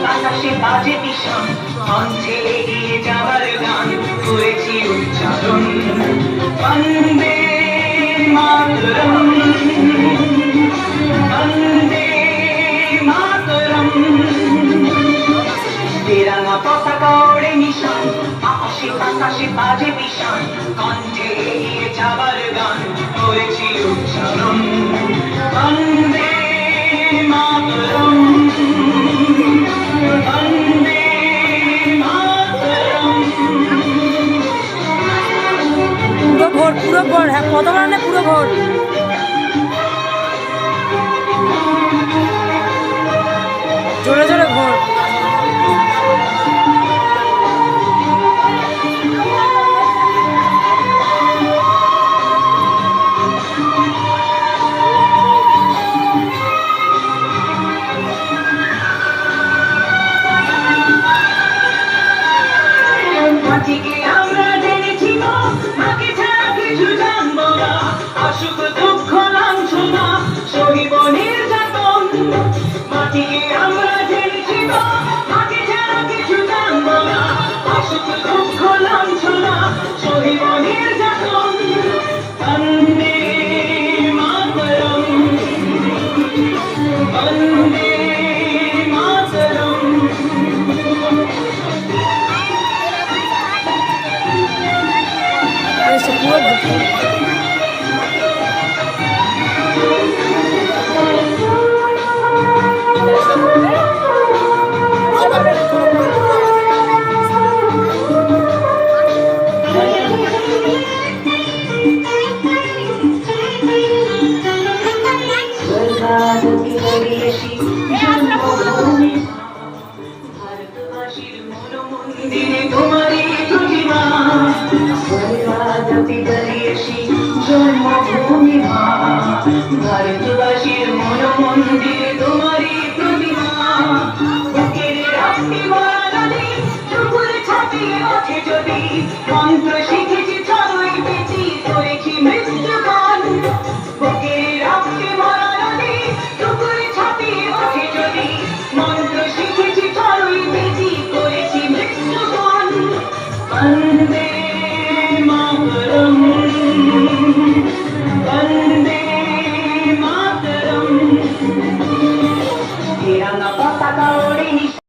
বাতাসে বাজে ভীষণ মঞ্চে এগিয়ে যাবার গান করেছি উচ্চারণ বন্দে মাতরম বন্দে মাতরম তেরাঙ্গা পতাকা ওড়ে মিশন আকাশে বাতাসে বাজে ভীষণ মঞ্চে এগিয়ে যাবার গান করেছি উচ্চারণ বন্দে মাতরম বন্দে মাতরম। পুরো ভোর হ্যাঁ কত মানে পুরো ভোর জোরে জোরে ভোর মাটিকে আমরা জেনেছি মাকে ছাড়া কিছু জানবো না অসুখ দুঃখ লাঞ্ছনা সহিব নির্যাতন মাটিকে আমরা জেনেছি মাকে ছাড়া কিছু জানবো না অসুখ দুঃখ লাঞ্ছনা সহিব নির্যাতন বন্দে মাতরম বন্দে মাতরম। ভারতবাসীর মনমন্দিরে তোমারই প্রতিমা স্বর্গাদপি গরিয়সী জন্মভূমি মা ভারতবাসীর মনমন্দিরে তোমারই প্রতিমা বুকের রক্তে ভরা নদী চুপুরে ছাপিয়ে ওঠে যদি মন্ত্র শিখেছি